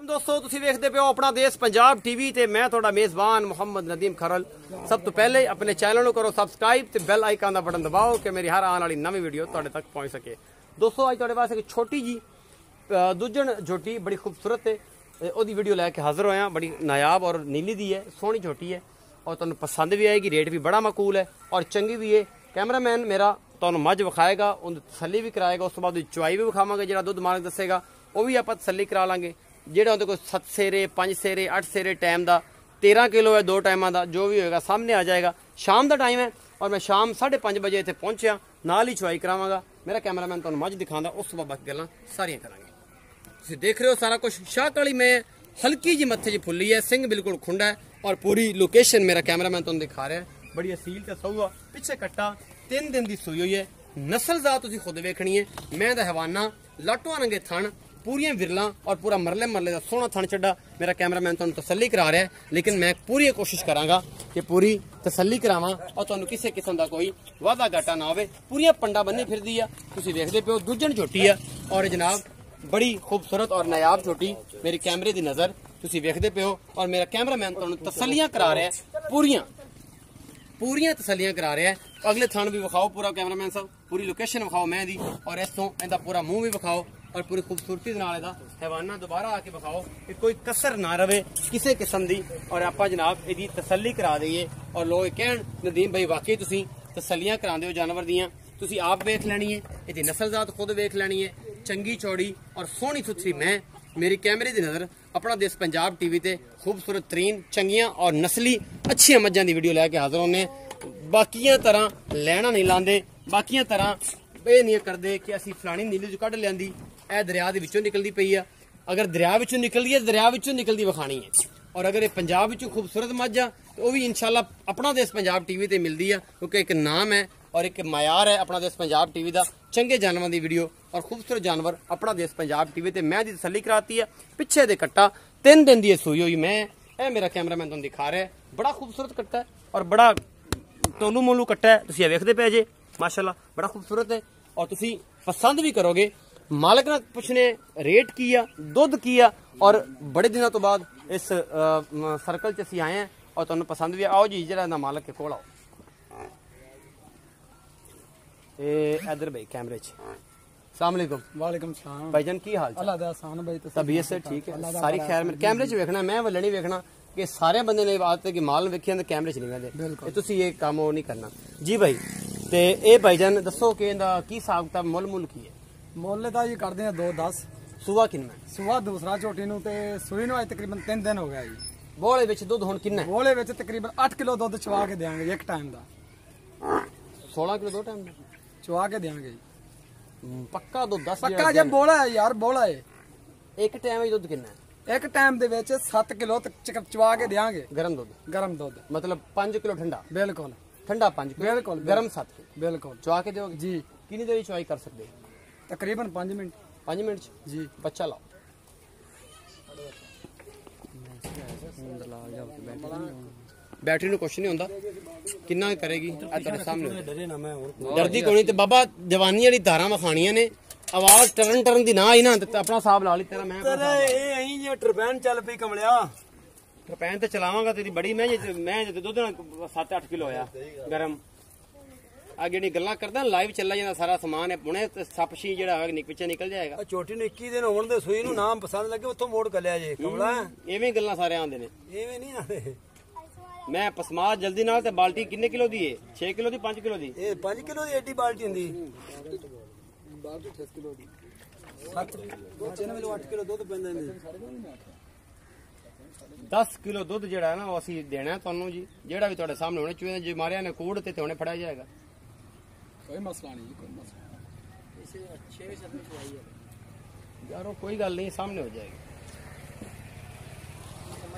दोस्तों तुसीं वेखदे पे हो अपना देश पंजाब टीवी ते मैं थोड़ा मेज़बान मुहम्मद नदीम खरल। सब तो पहले अपने चैनल को करो सबसक्राइब ते बेल आइकन का बटन दबाओ कि मेरी हर आने वाली नवी वीडियो तुहाडे तक पहुंच सके। दोस्तों अज तुहाडे पास एक छोटी जी दुजन झोटी बड़ी खूबसूरत है ओदी वीडियो लैके हाजिर होया। बड़ी नायाब और नीली दी है, सोहनी झोटी है और तुहानूं पसंद भी आएगी, रेट भी बड़ा माकूल है और चंगी भी है। कैमरामैन मेरा तुहानूं मझ विखाएगा, उन्हें तसल्ली भी कराएगा, उस तो बाद चुआई भी विखावांगे, जिहड़ा दुध मालक दसेगा वो भी आप तसल्ली करा लांगे। ਜਿਹੜਾ ਉਹਦੇ ਕੋਲ 7 सेरे 5 सेरे 8 सेरे टाइम का 13 किलो है 2 टाइम का जो भी होएगा सामने आ जाएगा। शाम का टाइम है और मैं शाम 5:30 बजे इतने पहुंचया, नाल ही चुआई करावांगा। मेरा कैमरामैन तुहानूं मझ दिखांदा, उस तो बाद बाकी गल्लां सारियां करांगे। तुसीं देख रहे हो सारा कुछ शाह काली में हल्की जी मत्थे जी फुल्ली है, सिंह बिल्कुल खुंडा है और पूरी लोकेशन मेरा कैमरामैन तुहानूं दिखा रहा है। बड़ी असील ते सऊआ पिछे कट्टा 3 दिन की सूई हुई है। नस्ल ज़ात तुसीं खुद वेखनी है। मैं दा हवाना लाटोआ रंगे थण पूरी विरला और पूरा मरले मरले का सोहना थन चढ़ा मेरा कैमरामैन तुहानूं तसल्ली करा रहा है। लेकिन मैं पूरी कोशिश करांगा कि पूरी तसल्ली करावां और तुहानूं किसी किस्म का कोई वादा घाटा ना होवे। पूरी पंडा बन्नी फिरदी है, तुसीं देखदे पे हो दुजन झोटी है और जनाब बड़ी खूबसूरत और नायाब झोटी मेरी कैमरे की नज़र तुसीं देखदे पे हो और मेरा कैमरामैन तुहानूं तसल्लियां करा रहा है, पूरियां तसल्लियां करा रहा है। अगले थान भी विखाओ पूरा कैमरामैन साहब, पूरी लोकेशन विखाओ मैं दी और इस तो इहदा पूरा मुंह भी विखाओ और पूरी खूबसूरती नाल इहदा हैवाना दोबारा आके विखाओ कि कोई कसर ना रहे किसी किस्म की और आपां जनाब इहदी तसल्ली करा दईए और लोग कहण नदीम भाई वाकई तुसीं तसल्लियां करांदे हो जानवर दियां। तुसीं आप वेख लैनी है, इहदी नस्ल जात खुद वेख लैनी है। चंगी चौड़ी और सोहनी सुथरी मैं मेरी कैमरे की नज़र अपना देश पंजाब टीवी ते खूबसूरत तरीन चंगियां और नस्ली अच्छियां मज्जां की वीडियो लैके हाजिर होने। बाकियां तरह लैना नहीं लाते, बाकियां तरह ये नहीं करते कि असी फलानी नीली जो कढ़ लियांदी ए दरिया के विचों निकलती पई है। अगर दरिया विचों निकलती है दरिया विचों निकलती विखानी है और अगर ये पंजाब विचों खूबसूरत मझ आ तो वह भी इंशाल्लाह अपना देश पंजाब टीवी ते मिलती है, क्योंकि एक नाम है और एक मयार है अपना देश पंजाब टीवी का। चंगे जानवर की वीडियो और खूबसूरत जानवर अपना देश पंजाब टीवी ते मैं दी तसल्ली कराती है। पिछे दे कट्टा 3 दिन की सूई हुई मैं ए मेरा कैमरामैन तुहानूं दिखा रहा है। बड़ा खूबसूरत कट्टा है और बड़ा टोलू मोलू कट्टा है, तुसीं वेखदे पे जे माशाल्लाह बड़ा खूबसूरत है और तुसीं पसंद भी करोगे। मालक ने पुछने रेट किया, दुध किया और बड़े दिनों तो बाद इस सर्कल च असीं आए हैं और तुहानूं पसंद भी आओ जी जरा मालक के कोल आओ। इधर भाई कैमरे च अस्सलाम वालेकुम। वालेकुम सलाम भाईजान की हाल अल्लाह दा आसान भाई तो तबीयत से ठीक है सारी खैर। मेरे कैमरे च वेखना मैं वल्ले नहीं वेखना कि सारे बंदे ने आदत है कि माल वेखिया कैमरे च नहीं वेखदे, तुसीं ये काम वो नहीं करना जी भाई। ते ए भाईजान दसो कि इहदा की हिसाब किताब मुल की है? मुल दा ये करदे हैं 2.10। सुबह किन्ना सुबह दूसरा झोटी नूं ते सूई नूं अज तकरीबन 3 दिन हो गया जी। बोले विच दुध हुण किन्ना है? बोले विच तकरीबन 8 किलो दुध चवा के देंगे एक टाइम दा। 16 किलो 2 टाइम दा चवा के देंगे जी पक्का दुध 10 पक्का जे बोला है यार, बोला है एक टाइम में दुध किन्ना है? एक टाइम दे विच 7 किलो तक चवा के देंगे गरम दुध। गरम दुध मतलब 5 किलो ठंडा? बिल्कुल ठंडा 5 किलो बिल्कुल गरम 7 किलो बिल्कुल चवा के दोगे जी। कितनी देर चवाई कर सकते? तकरीबन 5 मिनट 5 मिनट जी। बच्चा लाओ बैटरी ਨੂੰ ਕੁਛ ਨਹੀਂ ਹੁੰਦਾ, ਕਿੰਨਾ ਕरेगी ਤੁਹਾਡੇ ਸਾਹਮਣੇ ਡਰਦੀ ਕੋਈ ਨਹੀਂ। ਤੇ ਬਾਬਾ ਜਵਾਨੀ ਵਾਲੀ ਧਾਰਾਂ ਵਿਖਾਣੀਆਂ ਨੇ, ਆਵਾਜ਼ ਟਰਨ ਟਰਨ ਦੀ ਨਾ ਆਈ ਨਾ ਤੇ ਆਪਣਾ ਹਿਸਾਬ ਲਾ ਲਈ ਤੇਰਾ। ਮੈਂ ਇਹ ਅਹੀਂ ਜੇ ਟਰਬੈਨ ਚੱਲ ਪਈ ਕਮਲਿਆ ਟਰਪੈਨ ਤੇ ਚਲਾਵਾਂਗਾ ਤੇਰੀ ਬੜੀ ਮੈਂ ਤੇ ਦੁੱਧ 7-8 ਕਿਲੋ ਆ ਗਰਮ। ਆ ਜਿਹੜੀ ਗੱਲਾਂ ਕਰਦਾ ਲਾਈਵ ਚੱਲਾ ਜਾਂਦਾ ਸਾਰਾ ਸਮਾਨ ਹੈ ਹੁਣੇ ਸੱਪਸ਼ੀ ਜਿਹੜਾ ਹੋਵੇਗਾ ਪਿੱਛੇ ਨਿਕਲ ਜਾਏਗਾ। ਛੋਟੀ ਨੂੰ 21 ਦਿਨ ਹੋਣ ਦੇ ਸੂਈ ਨੂੰ ਨਾਮ ਪਸੰਦ ਲੱਗੇ ਉੱਥੋਂ ਮੋੜ ਕਰ ਲਿਆ ਜੇ ਕਮਲਾ। ਐਵੇਂ ਗੱਲਾਂ ਸਾਰੇ ਆਉਂਦੇ ਨੇ, ਐਵੇਂ ਨਹੀਂ ਆਉਂਦੇ। ਮੈਂ ਪਸਮਾ ਜਲਦੀ ਨਾਲ ਤੇ ਬਾਲਟੀ ਕਿੰਨੇ ਕਿਲੋ ਦੀ ਹੈ? 6 ਕਿਲੋ ਦੀ 5 ਕਿਲੋ ਦੀ? ਇਹ 5 ਕਿਲੋ ਦੀ ਐਡੀ ਬਾਲਟੀ ਹੁੰਦੀ। ਬਾਲਟੀ 6 ਕਿਲੋ ਦੀ 7 ਬੱਚੇ ਨੂੰ 8 ਕਿਲੋ ਦੁੱਧ ਪੈਂਦਾ ਇਹਦੇ। 10 ਕਿਲੋ ਦੁੱਧ ਜਿਹੜਾ ਹੈ ਨਾ ਉਹ ਅਸੀਂ ਦੇਣਾ ਤੁਹਾਨੂੰ ਜੀ, ਜਿਹੜਾ ਵੀ ਤੁਹਾਡੇ ਸਾਹਮਣੇ ਹੋਣੇ ਚਾਹੀਦੇ। ਜੇ ਮਾਰਿਆ ਨੇ ਕੋੜ ਤੇ ਹੁਣੇ ਫੜਾਇਆ ਜਾਏਗਾ, ਕੋਈ ਮਸਲਾ ਨਹੀਂ, ਕੋਈ ਮਸਲਾ ਨਹੀਂ। ਇਸੇ 6-7 ਵਿੱਚ ਆਈ ਹੈ ਯਾਰ, ਉਹ ਕੋਈ ਗੱਲ ਨਹੀਂ, ਸਾਹਮਣੇ ਹੋ ਜਾਏਗੀ।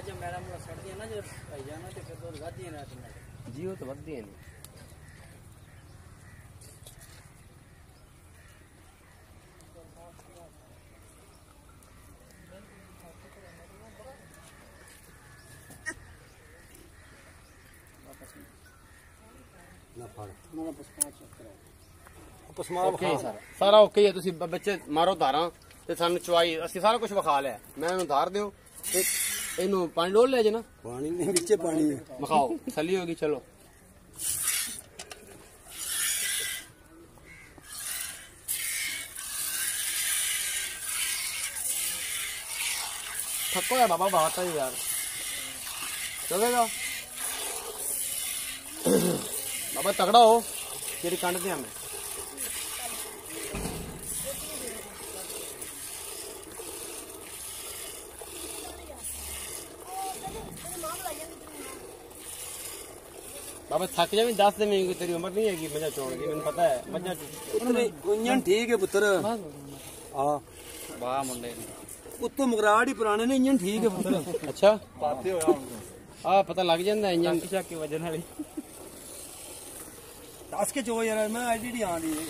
जब मेरा मुंह सड़ती है ना जब आई जाना तो फिर दूध बढ़ती है ना जी, वो तो बढ़ती है नहीं। सारा ओके है, तुसी बच्चे मारो धारा ਤੇ ਸਾਨੂੰ ਚਵਾਈ ਅਸੀਂ ਸਾਰਾ ਕੁਝ ਵਿਖਾ ਲਿਆ। ਮੈਂ ਇਹਨੂੰ ਧਾਰ ਦਿਓ ਤੇ ਇਹਨੂੰ ਪਾਣੀ ਡੋਲ ਲਿਆ ਜੇ ਨਾ। ਪਾਣੀ ਨਹੀਂ ਵਿੱਚੇ ਪਾਣੀ ਹੈ। ਵਿਖਾਓ ਥੱਲੀ ਹੋ ਗਈ। ਚਲੋ ਥੱਕੋ ਹੈ ਬਾਬਾ ਬਾਤ ਹੈ ਯਾਰ। ਚਲੇਗਾ ਬਾਬਾ ਤਗੜਾ ਹੋ ਜਿਹੜੀ ਕੰਡ ਤੇ ਹਮੇ बाबा थक जावी 10 दिन में तेरी उम्र नहीं हैगी मजा छोड़ के मैंने पता है मजा इंजन ठीक है पुत्र। हां वाह मुंडे उत्तो मगराड़ ही पुराने ने इंजन ठीक है पुत्र। अच्छा पाते होया आ पता लग जांदा इंजन की वजन वाली 10 के चो यार मैं आईडी आंदी है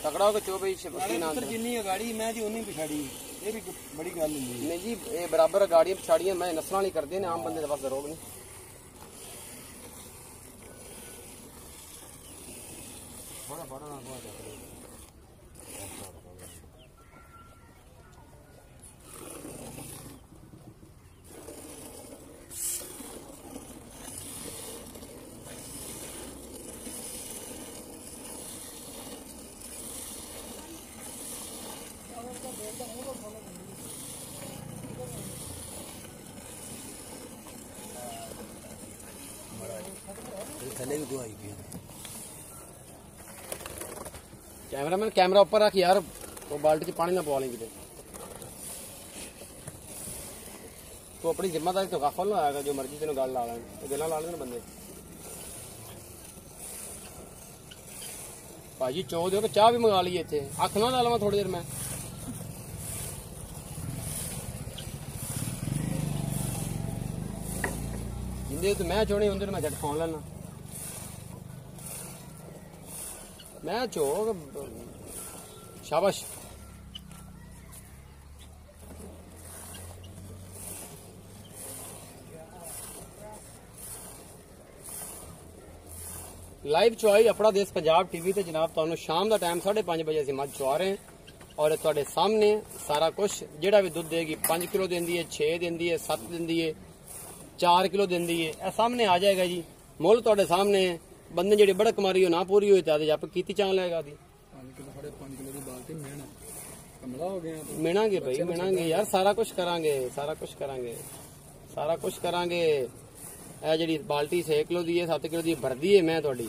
तगड़ा हो के चो भाई शबकी ना जिन्नी है गाड़ी मैं जी उन्नी पिछाड़ी ये भी बड़ी गल नहीं। नहीं जी ये बराबर गाड़ियां पिछाड़ियां मैं नस्लां नहीं करदे ने आम बंदे दे पास रोग नहीं। कैमरामैन कैमरा ऊपर रख यार वो बाल्टी च पानी ना पवा लें किते। तो अपनी जिम्मेदारी तो गाफल ना आएगा जो मर्जी तेन गल ला लें गल ला लेंगे बंदे। भाजी चो दो कि चाह भी मंगा लीए इतने अख ना ला लवा थोड़ी देर मैं जिंदे तो मैं चोनी होंगे मैं झट फोन लेना मैं चो शाबाश। लाइव चुआई अपना देश पंजाब टीवी ते जनाब तुहानू शाम का टाइम 5:30 बजे असीं मझ चुआ रहे हैं और तुहाडे सामने सारा कुछ जिहड़ा भी दुध देगी 5 किलो देंदी है 6 देंदी है 7 देंदी है 4 किलो देंदी है यह सामने आ जाएगा जी। मुल तुहाडे सामने बंदे जिहड़ी बड़क मारी हो ना पूरी हुई तो जप कीती चां लेगा दी मिणांगे भाई मिणांगे यार सारा कुछ करांगे सारा कुछ करांगे सारा कुछ करांगे। ਇਹ ਜਿਹੜੀ ਬਾਲਟੀ 6 ਕਿਲੋ ਦੀ ਹੈ 7 ਕਿਲੋ ਦੀ ਭਰਦੀ ਹੈ ਮੈਂ ਤੁਹਾਡੀ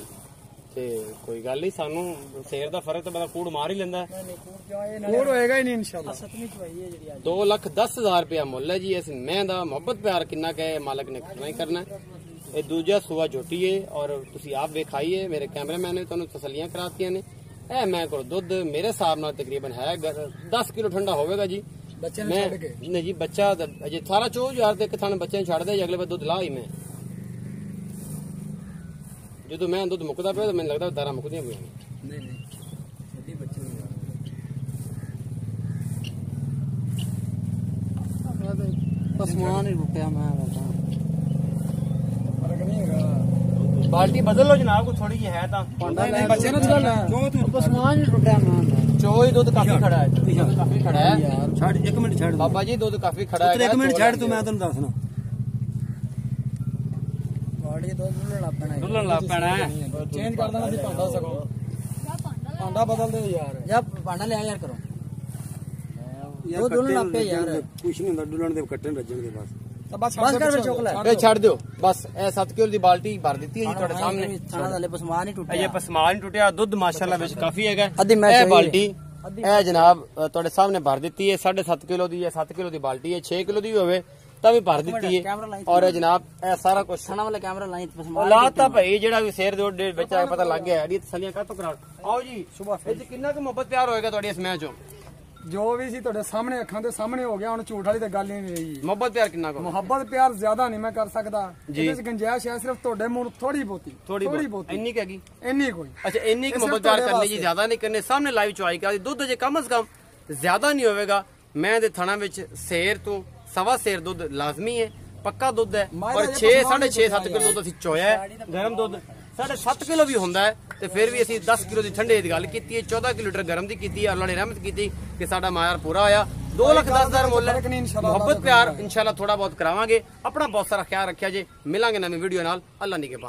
ਤੇ ਕੋਈ ਗੱਲ ਨਹੀਂ ਸਾਨੂੰ ਸ਼ੇਰ ਦਾ ਫਰਕ ਤਾਂ ਬੰਦਾ ਕੂੜ ਮਾਰ ਹੀ ਲੈਂਦਾ ਕੂੜ ਹੋਏਗਾ ਹੀ ਨਹੀਂ ਇਨਸ਼ਾਅੱਲਾ। 7ਵੀਂ ਚਵਾਈ ਹੈ ਜਿਹੜੀ 2,10,000 ਰੁਪਇਆ ਮੁੱਲ ਹੈ ਜੀ ਇਸ ਮੈਂ ਦਾ ਮੁਹੱਬਤ ਪਿਆਰ ਕਿੰਨਾ ਕਹੇ ਮਾਲਕ ਨੇ ਕਰਨਾ ਹੀ ਕਰਨਾ। ਇਹ ਦੂਜਾ ਸੂਆ ਝੋਟੀ ਹੈ ਔਰ ਤੁਸੀਂ ਆਪ ਵੇਖਾਈਏ ਮੇਰੇ ਕੈਮਰਾਮੈਨ ਨੇ ਤੁਹਾਨੂੰ ਤਸੱਲੀਆਂ ਕਰਾਤੀਆਂ ਨੇ। ਇਹ ਮੈਂ ਕੋਲ ਦੁੱਧ ਮੇਰੇ ਹਿਸਾਬ ਨਾਲ ਤਕਰੀਬਨ ਹੈ 10 ਕਿਲੋ ਠੰਡਾ ਹੋਵੇਗਾ ਜੀ। ਮੈਂ ਨਹੀਂ ਜੀ ਬੱਚਾ ਅਜੇ ਸਾਰਾ 4000 ਤੇ ਇੱਕ ਥਣ ਬੱਚੇ ਛੱਡ ਦੇ ਅਗਲੇ ਵਾਰ ਦੁੱਧ ਲਾ ਹੀ ਮੈਂ जो मैं दुध मुकदा पे तो मैंने लगता दारा मुकदियां पे नहीं छोटी बच्ची पसमान ही रुपया मैं फर्क नहीं होगा। बाल्टी बदल लो जनाब को थोड़ी जी है ता बच्चे ना चल पसमान ही रुपया मैं चोई दुध काफी खड़ा है काफी खड़ा है यार छड़ 1 मिनट छड़ बाबा जी दुध काफी खड़ा है 1 मिनट छड़ तू मैं तन्नू दसना दुल्हन ला पैना है चेंज कर देना सी भांडा सको भांडा बदल दे यार जब भांडा ले यार करो यार दुल्हन आपे यार कुछ नहीं ਹੁੰਦਾ ਦੁਲਹਨ ਦੇ ਕੱਟਣ ਰੱਜਣ ਦੇ ਬਸ बस कर फिर चोकला ਫੇ ਛੱਡ ਦਿਓ ਬਸ ਇਹ 7 ਕਿਲੋ ਦੀ ਬਾਲਟੀ ਭਰ ਦਿੱਤੀ ਹੈ ਜੀ ਤੁਹਾਡੇ ਸਾਹਮਣੇ थाना वाले पसमान ही टूटा ਇਹ ਪਸਮਾਨ ਟੁੱਟਿਆ ਦੁੱਧ ਮਾਸ਼ਾਅੱਲਾ ਵਿੱਚ ਕਾਫੀ ਹੈਗਾ। ਅੱਧੀ ਮੈਂ ਇਹ ਚੋਈ ਬਾਲਟੀ ਇਹ ਜਨਾਬ ਤੁਹਾਡੇ ਸਾਹਮਣੇ ਭਰ ਦਿੱਤੀ ਹੈ 7.5 ਕਿਲੋ ਦੀ ਹੈ 7 ਕਿਲੋ ਦੀ ਬਾਲਟੀ ਹੈ 6 ਕਿਲੋ ਦੀ ਵੀ ਹੋਵੇ ਤਾਂ ਵੀ ਭਰ ਦਿੱਤੀ ਹੈ ਔਰ ਜਨਾਬ ਇਹ ਸਾਰਾ ਕੁਝ थाना वाले कैमरा लाइन पसमान ਲਾਤਾ ਭਾਈ ਜਿਹੜਾ ਵੀ ਸ਼ੇਰ ਦੇ ਵਿੱਚ ਆ ਪਤਾ ਲੱਗ ਗਿਆ ਇਹਦੀ ਤਸੱਲੀਆਂ ਕਾਹਤੋਂ ਕਰਾ ਆਓ ਜੀ ਇਹ ਚ ਕਿੰਨਾ ਕੁ ਮੁਹੱਬਤ ਪਿਆਰ ਹੋਏਗਾ ਤੁਹਾਡੀ ਇਸ ਮੈਚ ਚੋਂ ਜੋ ਵੀ ਸੀ ਤੁਹਾਡੇ ਸਾਹਮਣੇ ਅੱਖਾਂ ਦੇ ਸਾਹਮਣੇ ਹੋ ਗਿਆ ਹੁਣ ਝੂਠ ਵਾਲੀ ਤਾਂ ਗੱਲ ਹੀ ਨਹੀਂ ਰਹੀ। ਮੁਹੱਬਤ ਪਿਆਰ ਕਿੰਨਾ ਕੁ ਮੁਹੱਬਤ ਪਿਆਰ ਜ਼ਿਆਦਾ ਨਹੀਂ ਮੈਂ ਕਰ ਸਕਦਾ ਇਹਦੇ ਚ ਗੰਜਾਇਸ਼ ਹੈ ਸਿਰਫ ਤੁਹਾਡੇ ਮੂੰਹ ਥੋੜੀ ਬਹੁਤੀ ਥੋੜੀ ਬਹੁਤ ਇੰਨੀ ਕੁ ਹੈਗੀ ਇੰਨੀ ਕੋਈ अच्छा इन्नी की मोहब्बत प्यार करनी जी ज्यादा नहीं करने सामने लाइव चुआई का दुध अजे कम से कम ज्यादा नहीं होगा। मैं दे थाना विच शेर तो सवा शेर दुध लाजमी है पक्का दुध है और 6 6.5 7 किलो दुध असीं चोया है गरम दुध ਸਾਡੇ 7 ਕਿਲੋ ਵੀ ਹੁੰਦਾ ਹੈ ਤੇ ਫਿਰ ਵੀ ਅਸੀਂ 10 ਕਿਲੋ ਦੀ ਠੰਡੇ ਦੀ ਗੱਲ ਕੀਤੀ ਹੈ, 14 ਕਿਲੋ ਲੀਟਰ ਗਰਮ ਦੀ ਕੀਤੀ ਹੈ। ਅੱਲਾਹ ਨੇ ਰਹਿਮਤ ਕੀਤੀ ਕਿ ਸਾਡਾ ਮਾਇਆਰ ਪੂਰਾ ਹੋਇਆ। 2,10,000 ਮੁੱਲ ਹੈ। ਮੁਹੱਬਤ ਪਿਆਰ ਇੰਸ਼ਾਅੱਲਾ ਥੋੜਾ ਬਹੁਤ ਕਰਾਵਾਂਗੇ। ਆਪਣਾ ਬਹੁਤ ਸਾਰਾ ਖਿਆਲ ਰੱਖਿਆ ਜੇ। ਮਿਲਾਂਗੇ ਨਵੀਂ ਵੀਡੀਓ ਨਾਲ। ਅੱਲਾਹ ਨਿਗਹਿਬਾਨ।